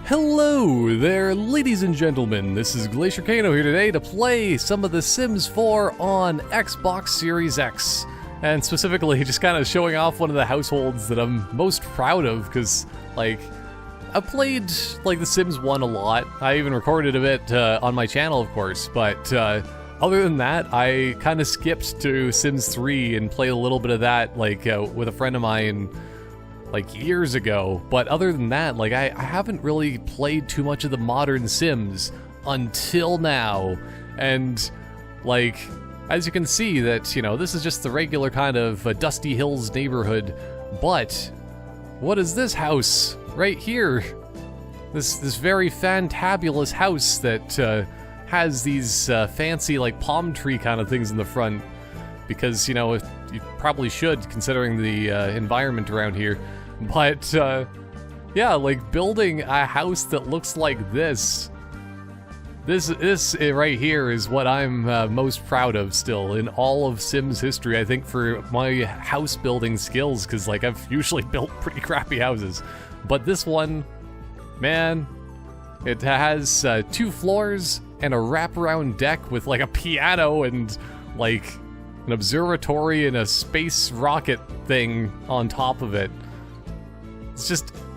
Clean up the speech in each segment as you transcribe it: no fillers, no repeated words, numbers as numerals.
Hello there, ladies and gentlemen. This is Glaciercano here today to play some of The Sims 4 on Xbox Series X. And specifically, just kind of showing off one of the households that I'm most proud of, because, like, I've played, like, The Sims 1 a lot. I even recorded a bit on my channel, of course, but other than that, I kind of skipped to Sims 3 and played a little bit of that, like, with a friend of mine, like, years ago. But other than that, like, I haven't really played too much of the modern Sims until now. And, like, as you can see that, you know, this is just the regular kind of Dusty Hills neighborhood. But what is this house right here? This very fantabulous house that has these fancy, like, palm tree kind of things in the front. Because, you know, you probably should, considering the environment around here. But, yeah, like, building a house that looks like this right here is what I'm most proud of still in all of Sims history, I think, for my house building skills, because, like, I've usually built pretty crappy houses. But this one, man, it has 2 floors and a wraparound deck with, like, a piano and, like, an observatory and a space rocket thing on top of it.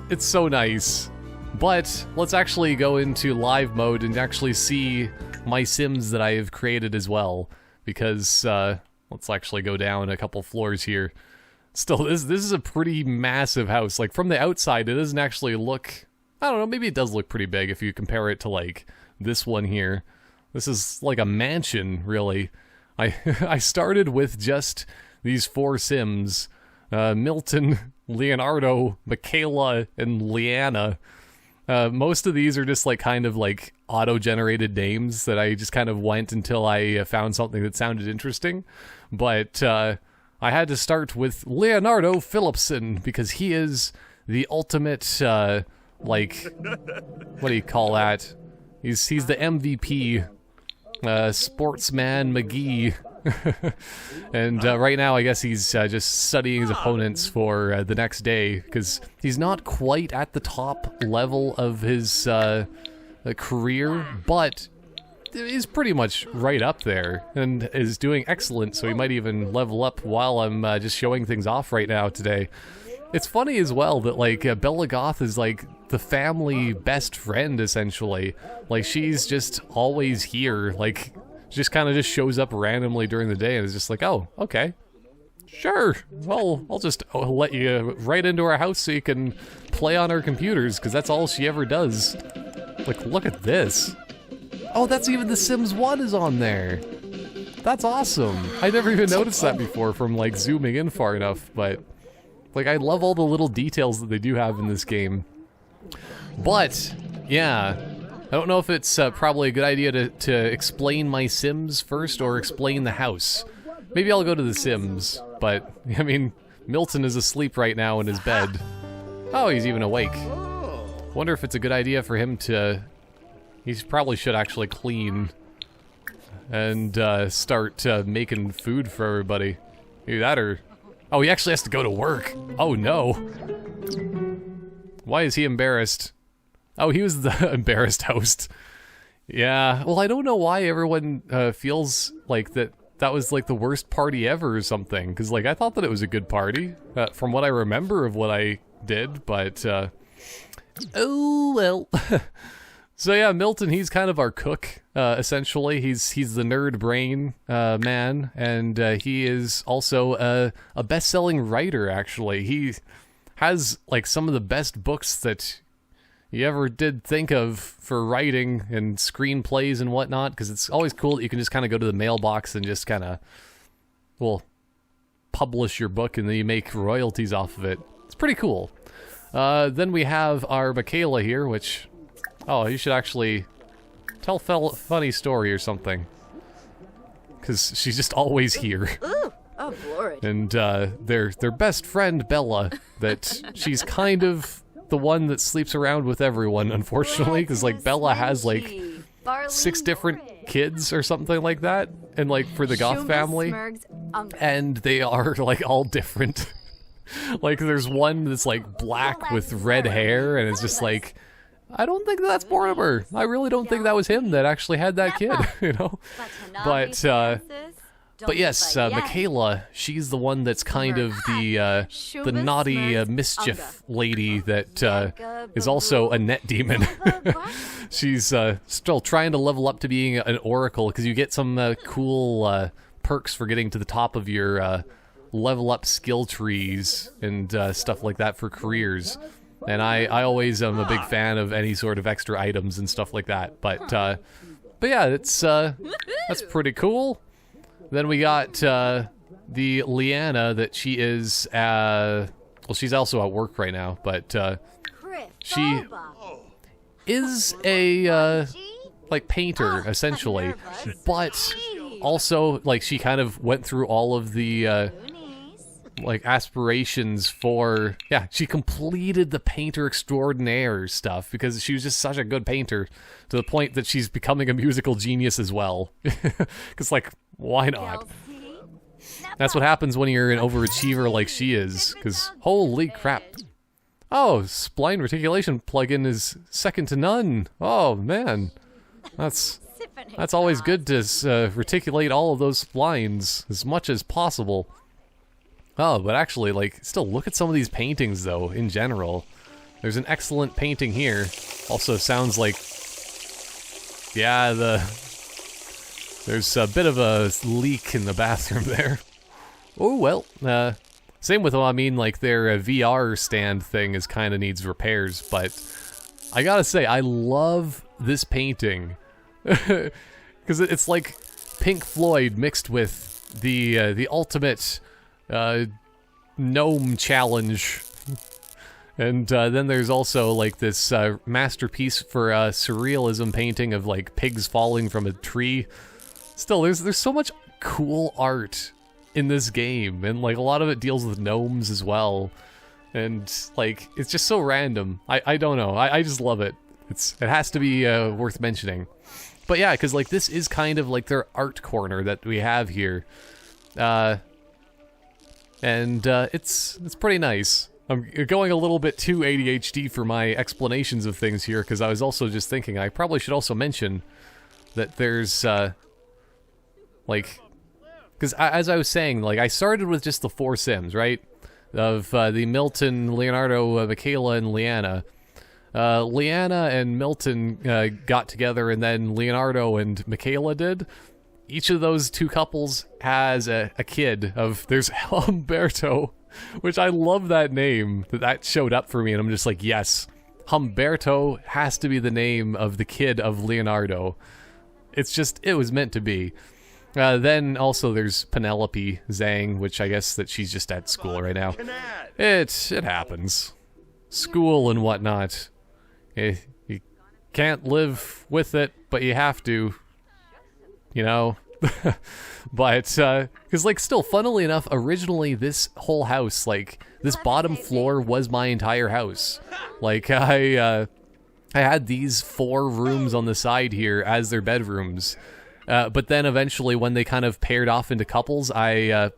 It's so nice. But let's actually go into live mode and actually see my Sims that I have created as well. Because, let's actually go down a couple floors here. Still, this is a pretty massive house. Like, from the outside, it doesn't actually look... I don't know, maybe it does look pretty big if you compare it to, like, this one here. This is like a mansion, really. I started with just these 4 Sims. Milton, Leonardo, Michaela, and Leanna. Most of these are just, like, kind of, like, auto-generated names that I just kind of went until I found something that sounded interesting. But I had to start with Leonardo Phillipson, because he is the ultimate, like, what do you call that? He's the MVP, Sportsman McGee. And right now, I guess he's just studying his opponents for the next day, because he's not quite at the top level of his career, but he's pretty much right up there, and is doing excellent, so he might even level up while I'm just showing things off right now today. It's funny as well that, like, Bella Goth is, like, the family best friend, essentially. Like, she's just always here, like... just kind of just shows up randomly during the day and is just like, oh, okay, sure, well, I'll just let you right into our house so you can play on our computers, because that's all she ever does. Like, look at this. Oh, that's even The Sims 1 is on there. That's awesome. I never even noticed that before from, like, zooming in far enough, but, like, I love all the little details that they do have in this game. But, yeah... I don't know if it's probably a good idea to explain my Sims first or explain the house. Maybe I'll go to the Sims, but, I mean, Milton is asleep right now in his bed. Oh, he's even awake. Wonder if it's a good idea for him to... He probably should actually clean and start making food for everybody. Either that or... Oh, he actually has to go to work. Oh, no. Why is he embarrassed? Oh, he was the embarrassed host. Yeah, well, I don't know why everyone feels like that was, like, the worst party ever or something. Because, like, I thought that it was a good party, from what I remember of what I did, but, oh, well. So, yeah, Milton, he's kind of our cook, essentially. He's the nerd brain man, and he is also a best-selling writer, actually. He has, like, some of the best books that... you ever did think of for writing and screenplays and whatnot, because it's always cool that you can just kind of go to the mailbox and just kind of, well, publish your book and then you make royalties off of it. It's pretty cool. Then we have our Michaela here, which, oh, you should actually tell a funny story or something, because she's just always here. Ooh, oh, glory. And their best friend, Bella, that she's kind of... the one that sleeps around with everyone, unfortunately, because, like, Bella has, like, 6 different kids or something like that, and, like, for the Goth family, and they are, like, all different. Like, there's one that's, like, black with red hair, and it's just, like, I don't think that's Mortimer. I really don't think that was him that actually had that kid, you know? But yes, Michaela, she's the one that's kind of the naughty mischief lady that is also a net demon. She's still trying to level up to being an oracle, because you get some cool perks for getting to the top of your level up skill trees and stuff like that for careers. And I always am a big fan of any sort of extra items and stuff like that. But yeah, it's that's pretty cool. Then we got the Leanna that she is, well, she's also at work right now, but she is a, like, painter, essentially, but also, like, she kind of went through all of the, like, aspirations for, yeah, she completed the painter extraordinaire stuff, because she was just such a good painter, to the point that she's becoming a musical genius as well. Because, like, why not? That's what happens when you're an overachiever like she is, because holy crap. Oh, spline reticulation plugin is second to none. Oh, man. That's always good to reticulate all of those splines as much as possible. Oh, but actually, like, still look at some of these paintings, though, in general. There's an excellent painting here. Also sounds like, yeah, there's a bit of a leak in the bathroom there. Oh, well, same with, I mean, like, their VR stand thing is kind of needs repairs, but I gotta say, I love this painting. Because it's like Pink Floyd mixed with the ultimate gnome challenge. And then there's also, like, this masterpiece for surrealism painting of, like, pigs falling from a tree. Still, there's so much cool art in this game, and, like, a lot of it deals with gnomes as well. And, like, it's just so random. I don't know. I just love it. It has to be worth mentioning. But yeah, because, like, this is kind of like their art corner that we have here. And it's pretty nice. I'm going a little bit too ADHD for my explanations of things here, because I was also just thinking I probably should also mention that there's, like, because as I was saying, like, I started with just the 4 Sims, right? Of the Milton, Leonardo, Michaela, and Leanna. Leanna and Milton got together, and then Leonardo and Michaela did. Each of those 2 couples has a kid of, there's Humberto, which I love that name, that showed up for me, and I'm just like, yes, Humberto has to be the name of the kid of Leonardo. It's just, it was meant to be. Then also there's Penelope Zhang, which I guess that she's just at school right now. It happens. School and whatnot. You can't live with it, but you have to. You know? But, because, like, still, funnily enough, originally this whole house, like, this bottom floor was my entire house. Like, I had these 4 rooms on the side here as their bedrooms. But then eventually, when they kind of paired off into couples, I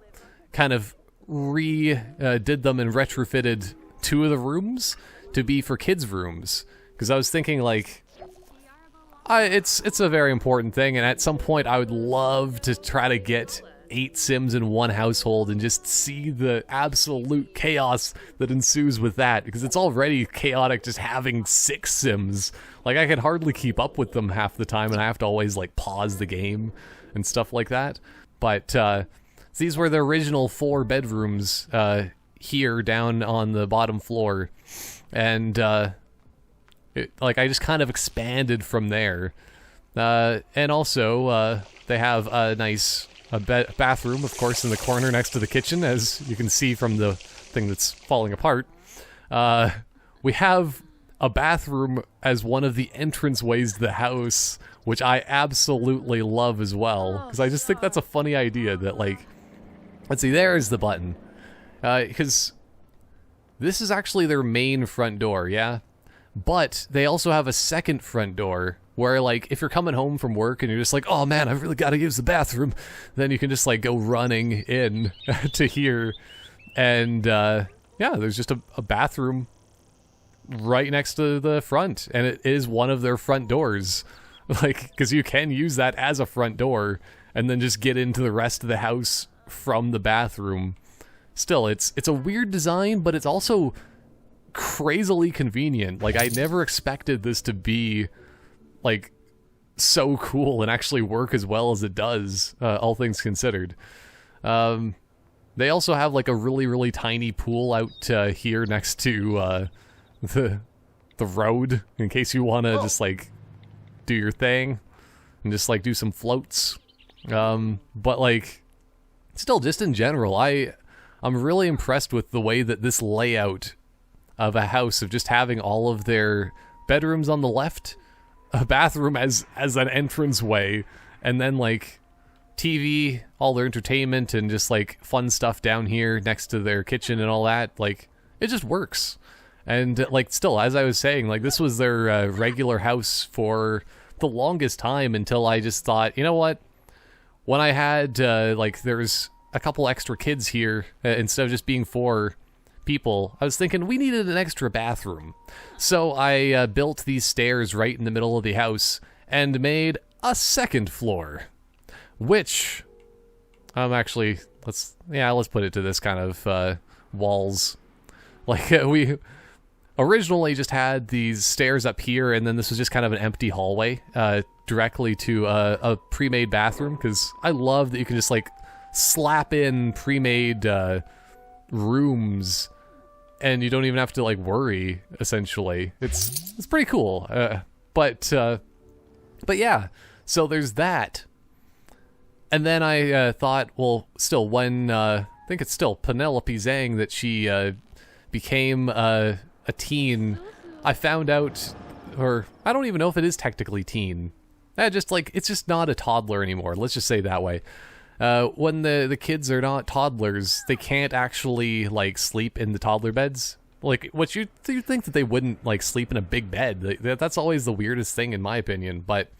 kind of did them and retrofitted 2 of the rooms to be for kids' rooms. Because I was thinking, like, it's a very important thing, and at some point I would love to try to get 8 Sims in one household and just see the absolute chaos that ensues with that, because it's already chaotic just having 6 Sims. Like, I can hardly keep up with them half the time, and I have to always, like, pause the game and stuff like that. But these were the original 4 bedrooms here down on the bottom floor, and like, I just kind of expanded from there. And also, they have a nice bathroom, of course, in the corner next to the kitchen, as you can see from the thing that's falling apart. We have a bathroom as one of the entranceways to the house, which I absolutely love as well, because I just think that's a funny idea that, like, let's see, there's the button. Because this is actually their main front door, yeah? But they also have a second front door where, like, if you're coming home from work and you're just like, oh man, I've really got to use the bathroom, then you can just, like, go running in to here. And, yeah, there's just a bathroom right next to the front, and it is one of their front doors. Like, because you can use that as a front door, and then just get into the rest of the house from the bathroom. Still, it's a weird design, but it's also crazily convenient. Like, I never expected this to be, like, so cool and actually work as well as it does, all things considered. They also have, like, a really, really tiny pool out here next to the road, in case you want to just, like, do your thing and just, like, do some floats. But, like, still, just in general, I'm really impressed with the way that this layout of a house, of just having all of their bedrooms on the left, a bathroom as an entranceway, and then, like, TV, all their entertainment, and just, like, fun stuff down here next to their kitchen and all that. Like, it just works. And, like, still, as I was saying, like, this was their regular house for the longest time, until I just thought, you know what? When I had, like, there's a couple extra kids here, instead of just being 4 people, I was thinking we needed an extra bathroom. So I built these stairs right in the middle of the house and made a second floor, which actually, let's put it to this kind of walls. Like, we originally just had these stairs up here, and then this was just kind of an empty hallway directly to a pre-made bathroom, because I love that you can just, like, slap in pre-made rooms, and you don't even have to, like, worry, essentially. It's pretty cool. But yeah, so there's that. And then I thought, well, still, when I think it's still Penelope Zhang that she became a teen, I found out, or I don't even know if it is technically teen. Just, like, it's just not a toddler anymore. Let's just say it that way. When the kids are not toddlers, they can't actually, like, sleep in the toddler beds. Like, what you think that they wouldn't, like, sleep in a big bed. That's always the weirdest thing, in my opinion. But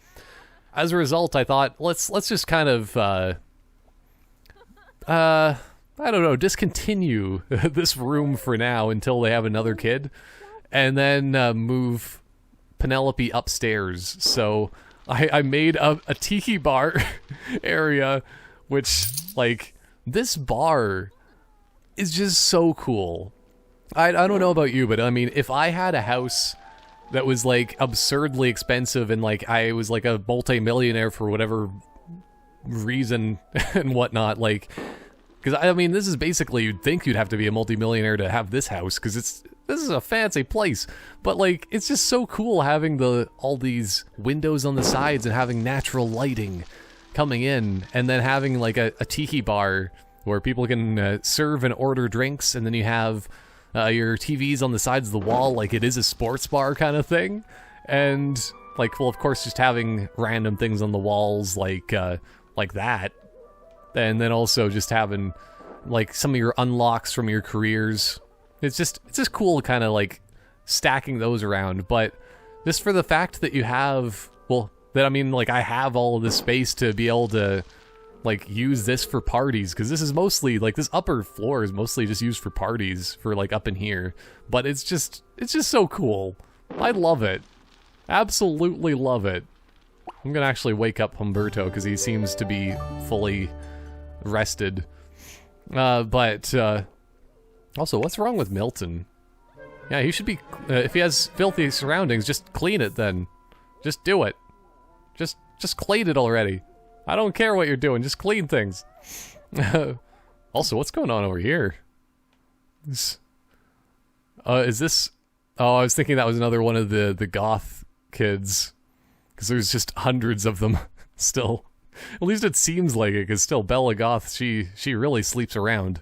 as a result, I thought, let's just kind of, I don't know, discontinue this room for now until they have another kid, and then move Penelope upstairs. So I made a tiki bar area, which, like, this bar is just so cool. I don't know about you, but I mean, if I had a house that was, like, absurdly expensive, and, like, I was, like, a multi-millionaire for whatever reason and whatnot, like, because, I mean, this is basically, you'd think you'd have to be a multi-millionaire to have this house, because this is a fancy place, but, like, it's just so cool having all these windows on the sides and having natural lighting coming in, and then having, like, a tiki bar where people can serve and order drinks, and then you have your TVs on the sides of the wall like it is a sports bar kind of thing. And, like, well, of course, just having random things on the walls like that. And then also just having, like, some of your unlocks from your careers. It's just cool kind of, like, stacking those around. But just for the fact that you have, well, that, I mean, like, I have all of this space to be able to, like, use this for parties, because this is mostly, like, this upper floor is mostly just used for parties, for, like, up in here. But it's just so cool. I love it. Absolutely love it. I'm gonna actually wake up Humberto, because he seems to be fully rested. But also, what's wrong with Milton? Yeah, he should be, if he has filthy surroundings, just clean it then. Just do it. Just clean it already. I don't care what you're doing, just clean things. Also, what's going on over here? Is this... Oh, I was thinking that was another one of the goth kids. Because there's just hundreds of them still. At least it seems like it, because still Bella Goth, she really sleeps around.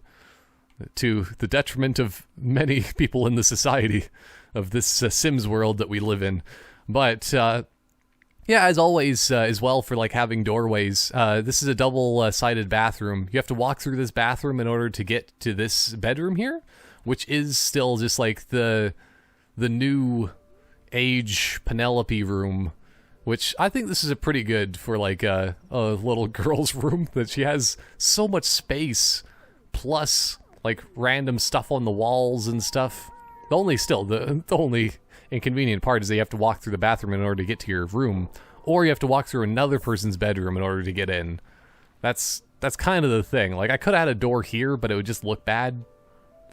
To the detriment of many people in the society of this Sims world that we live in. But, yeah, as always, as well, for, like, having doorways, this is a double-sided bathroom. You have to walk through this bathroom in order to get to this bedroom here, which is still just, like, the new age Penelope room, which I think this is a pretty good for, like, a little girl's room, that she has so much space, plus, like, random stuff on the walls and stuff. The only inconvenient part is that you have to walk through the bathroom in order to get to your room, or you have to walk through another person's bedroom in order to get in. That's kind of the thing. Like, I could have had a door here, but it would just look bad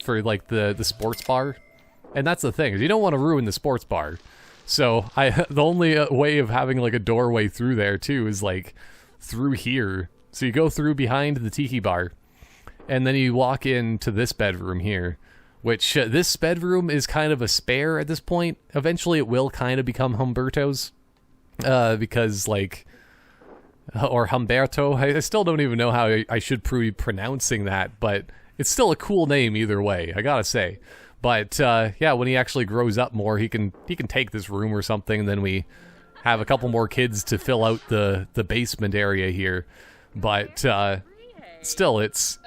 for, like, the sports bar. And that's the thing, is you don't want to ruin the sports bar. So, the only way of having, like, a doorway through there, too, is, like, through here. So you go through behind the tiki bar, and then you walk into this bedroom here, which, this bedroom is kind of a spare at this point. Eventually it will kind of become Humberto's, because, like, or Humberto, I still don't even know how I should be pronouncing that, but it's still a cool name either way, I gotta say. But, yeah, when he actually grows up more, he can take this room or something, and then we have a couple more kids to fill out the basement area here. But, still, it's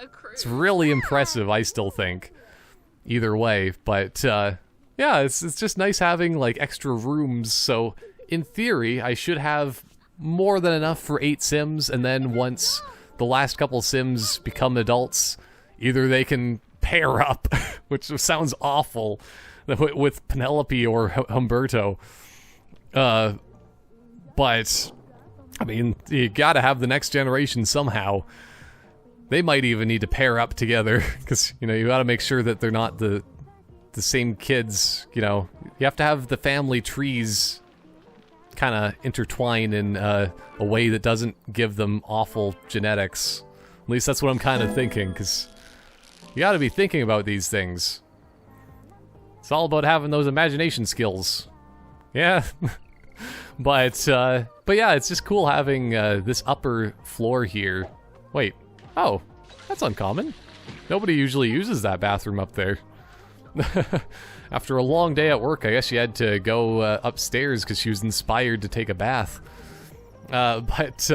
really impressive, I still think. Either way, but, yeah, it's just nice having, like, extra rooms, so in theory, I should have more than enough for 8 Sims, and then once the last couple Sims become adults, either they can pair up, which sounds awful, with Penelope or Humberto, but, I mean, you gotta have the next generation somehow. They might even need to pair up together, because, you know, you gotta make sure that they're not the same kids, you know. You have to have the family trees kind of intertwine in a way that doesn't give them awful genetics. At least that's what I'm kind of thinking, because you gotta be thinking about these things. It's all about having those imagination skills. Yeah. But yeah, it's just cool having this upper floor here. Wait. Oh, that's uncommon. Nobody usually uses that bathroom up there. After a long day at work, I guess she had to go upstairs because she was inspired to take a bath. But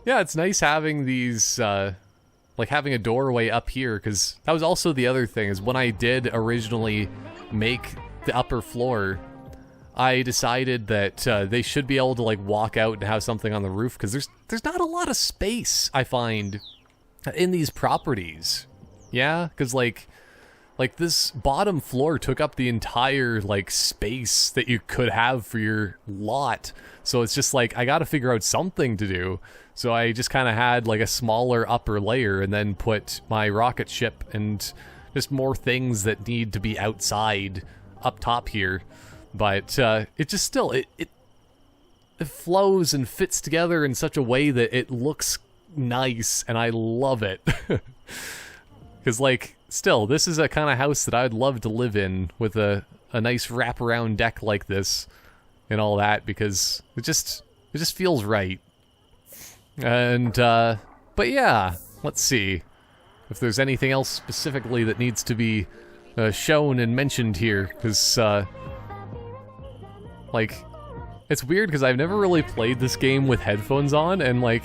yeah, it's nice having these, like having a doorway up here, because that was also the other thing, is when I did originally make the upper floor, I decided that they should be able to, like, walk out and have something on the roof, because there's not a lot of space, I find, in these properties. Yeah, because, like this bottom floor took up the entire, like, space that you could have for your lot. So it's just like, I gotta figure out something to do. So I just kind of had, like, a smaller upper layer and then put my rocket ship and just more things that need to be outside up top here. But it just still, it flows and fits together in such a way that it looks nice, and I love it. Because, like, still, this is a kind of house that I'd love to live in, with a nice wraparound deck like this and all that, because it just feels right. And but yeah, let's see if there's anything else specifically that needs to be shown and mentioned here, because like, it's weird because I've never really played this game with headphones on, and, like,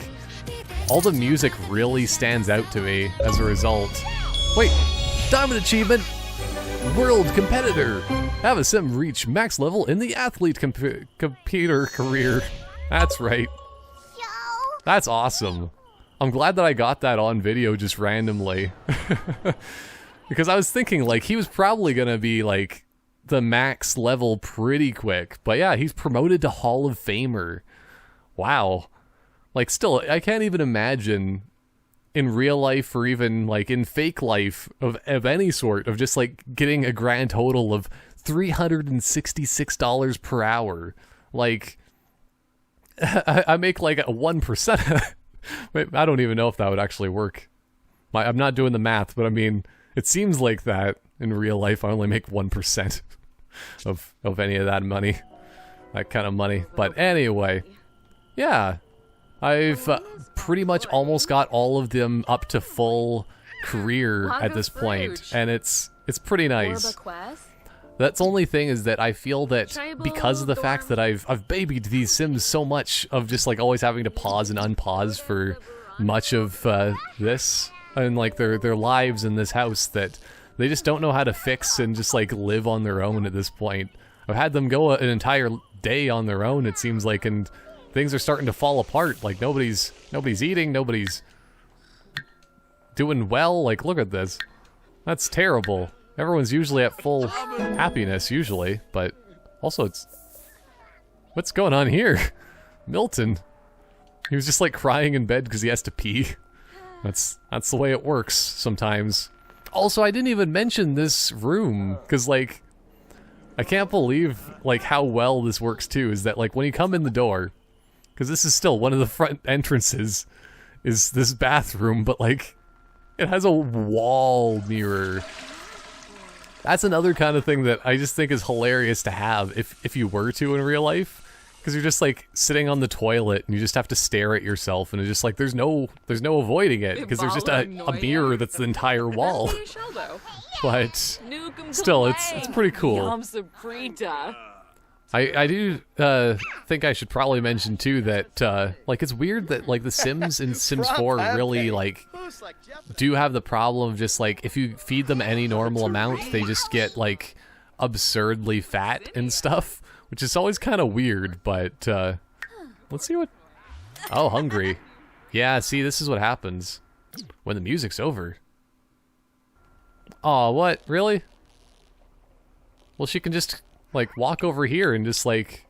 all the music really stands out to me as a result. Wait, Diamond Achievement! World Competitor! Have a sim reach max level in the athlete computer career. That's right. That's awesome. I'm glad that I got that on video just randomly. Because I was thinking, like, he was probably gonna be, like, the max level pretty quick. But yeah, he's promoted to Hall of Famer. Wow. Like, still, I can't even imagine in real life or even, like, in fake life of any sort of just, like, getting a grand total of $366 per hour. Like, I make, like, a 1%. Wait, I don't even know if that would actually work. I'm not doing the math, but I mean, it seems like that in real life. I only make 1% of any of that money. That kind of money. But anyway, yeah. I've pretty much almost got all of them up to full career at this point, and it's pretty nice. That's the only thing, is that I feel that because of the fact that I've babied these Sims so much, of just, like, always having to pause and unpause for much of this and, like, their lives in this house, that they just don't know how to fix and just, like, live on their own at this point. I've had them go an entire day on their own, it seems like, and things are starting to fall apart. Like, nobody's eating, nobody's doing well. Like, look at this. That's terrible. Everyone's usually at full happiness, usually, but also it's... What's going on here? Milton. He was just like crying in bed because he has to pee. That's the way it works sometimes. Also, I didn't even mention this room, because like, I can't believe like how well this works too, is that like when you come in the door, because this is still one of the front entrances, is this bathroom, but like, it has a wall mirror. That's another kind of thing that I just think is hilarious to have if you were to in real life. Because you're just like sitting on the toilet and you just have to stare at yourself, and it's just like there's no avoiding it because there's just a mirror that's the entire wall. But still, it's pretty cool. I do think I should probably mention too that like it's weird that like the Sims in Sims 4 really like do have the problem of just like if you feed them any normal amount, they just get like absurdly fat and stuff. Which is always kind of weird, but let's see what... Oh, hungry. Yeah, see, this is what happens when the music's over. Aw, what? Really? Well, she can just, like, walk over here and just, like,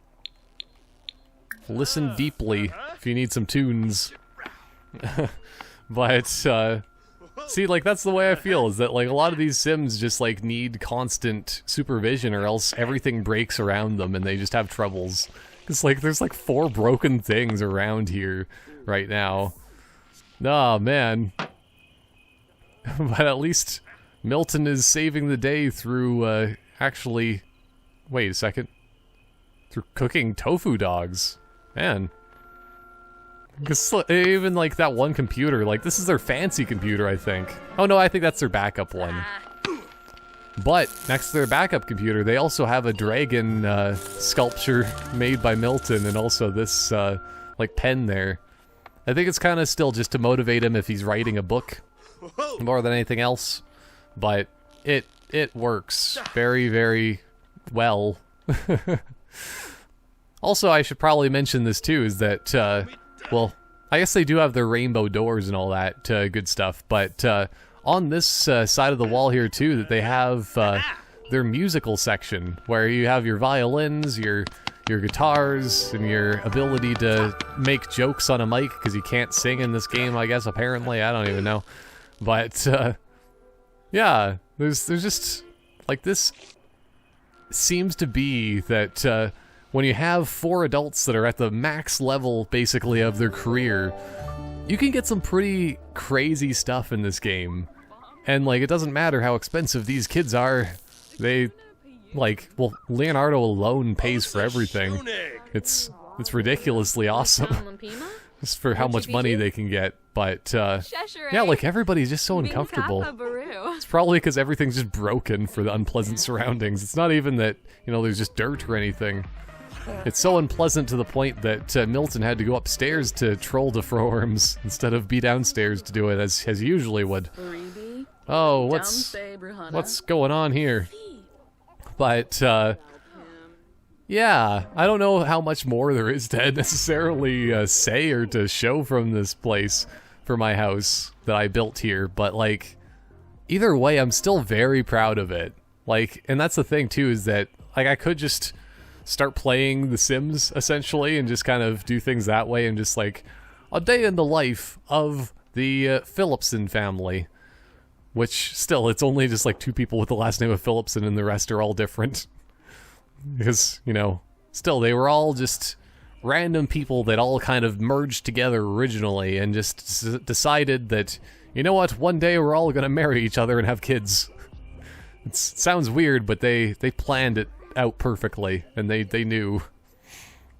listen deeply if you need some tunes. But, see, like, that's the way I feel, is that, like, a lot of these Sims just, like, need constant supervision or else everything breaks around them and they just have troubles. Because, like, there's, like, 4 broken things around here right now. Oh, man. But at least Milton is saving the day through, actually... Wait a second. Through cooking tofu dogs. Man. Because even, like, that one computer, like, this is their fancy computer, I think. Oh, no, I think that's their backup one. But, next to their backup computer, they also have a dragon sculpture made by Milton, and also this, like, pen there. I think it's kind of still just to motivate him if he's writing a book, more than anything else. But it works very, very well. Also, I should probably mention this, too, is that, well, I guess they do have their rainbow doors and all that good stuff, but on this side of the wall here too, that they have their musical section, where you have your violins, your guitars, and your ability to make jokes on a mic, because you can't sing in this game, I guess, apparently, I don't even know. But, yeah, there's just, like, this seems to be that, when you have 4 adults that are at the max level, basically, of their career, you can get some pretty crazy stuff in this game. And, like, it doesn't matter how expensive these kids are. They, like, well, Leonardo alone pays for everything. It's ridiculously awesome. Just for how much money they can get. But, yeah, like, everybody's just so uncomfortable. It's probably because everything's just broken for the unpleasant surroundings. It's not even that, you know, there's just dirt or anything. It's so unpleasant to the point that Milton had to go upstairs to troll the forums instead of be downstairs to do it as he usually would. Oh, what's going on here? But, yeah, I don't know how much more there is to necessarily say or to show from this place for my house that I built here, but, like, either way, I'm still very proud of it. Like, and that's the thing, too, is that, like, I could just start playing The Sims, essentially, and just kind of do things that way, and just, like, a day in the life of the Phillipson family. Which, still, it's only just, like, 2 people with the last name of Phillipson, and the rest are all different. Because, you know, still, they were all just random people that all kind of merged together originally, and just decided that, you know what, one day we're all gonna marry each other and have kids. It sounds weird, but they planned it out perfectly, and they knew.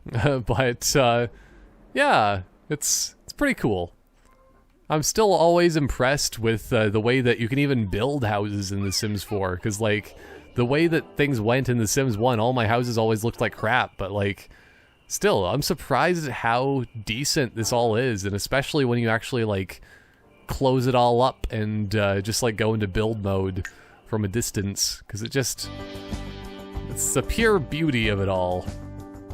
But yeah, it's pretty cool. I'm still always impressed with the way that you can even build houses in The Sims 4, because, like, the way that things went in The Sims 1, all my houses always looked like crap, but, like, still, I'm surprised at how decent this all is, and especially when you actually, like, close it all up and just, like, go into build mode from a distance, because it's the pure beauty of it all.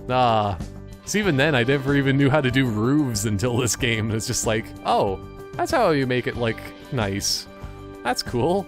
So even then, I never even knew how to do roofs until this game. It's just like, oh, that's how you make it, like, nice. That's cool.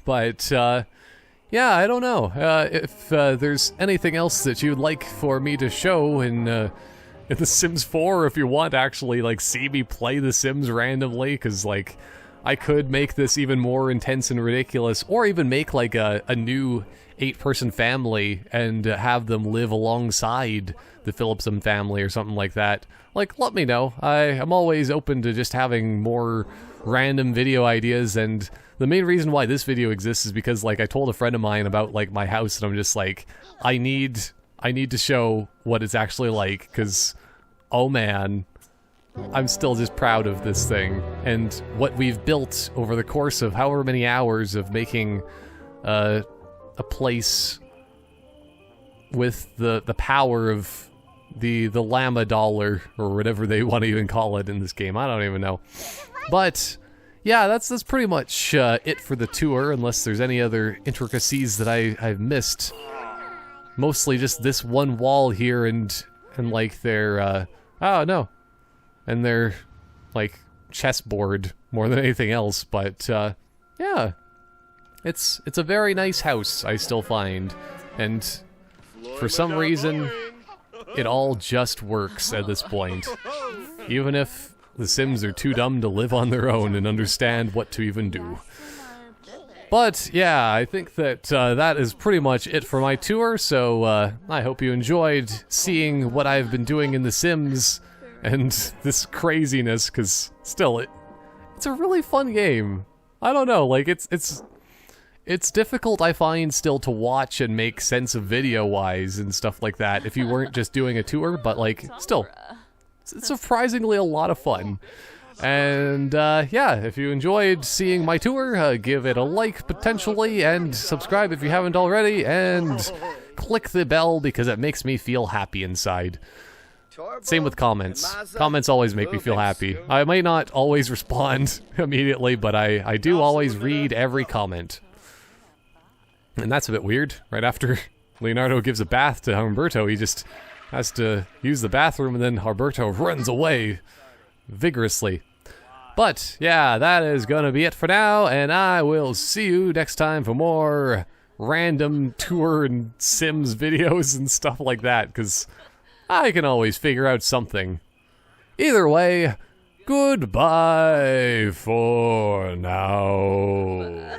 But, yeah, I don't know. If there's anything else that you'd like for me to show in The Sims 4, if you want to actually, like, see me play The Sims randomly, because, like, I could make this even more intense and ridiculous, or even make, like, a new 8-person family and have them live alongside the Phillipson family or something like that. Like, let me know. I'm always open to just having more random video ideas, and the main reason why this video exists is because, like, I told a friend of mine about, like, my house, and I'm just like, I need to show what it's actually like, because, oh man, I'm still just proud of this thing, and what we've built over the course of however many hours of making a place with the power of the llama dollar, or whatever they want to even call it in this game. I don't even know. But yeah, that's pretty much it for the tour, unless there's any other intricacies that I've missed. Mostly just this one wall here and like their oh no, and their like chessboard more than anything else. But yeah, it's a very nice house, I still find, and for some reason it all just works at this point, even if the Sims are too dumb to live on their own and understand what to even do. But yeah, I think that that is pretty much it for my tour, so I hope you enjoyed seeing what I've been doing in The Sims and this craziness, because still, it's a really fun game. I don't know, like, it's difficult, I find, still to watch and make sense of video-wise and stuff like that if you weren't just doing a tour, but, like, still, it's surprisingly a lot of fun. And, yeah, if you enjoyed seeing my tour, give it a like, potentially, and subscribe if you haven't already, and click the bell because it makes me feel happy inside. Same with comments. Comments always make me feel happy. I might not always respond immediately, but I do always read every comment. And that's a bit weird. Right after Leonardo gives a bath to Humberto, he just has to use the bathroom, and then Humberto runs away vigorously. But, yeah, that is gonna be it for now, and I will see you next time for more random tour and Sims videos and stuff like that, because I can always figure out something. Either way, goodbye for now.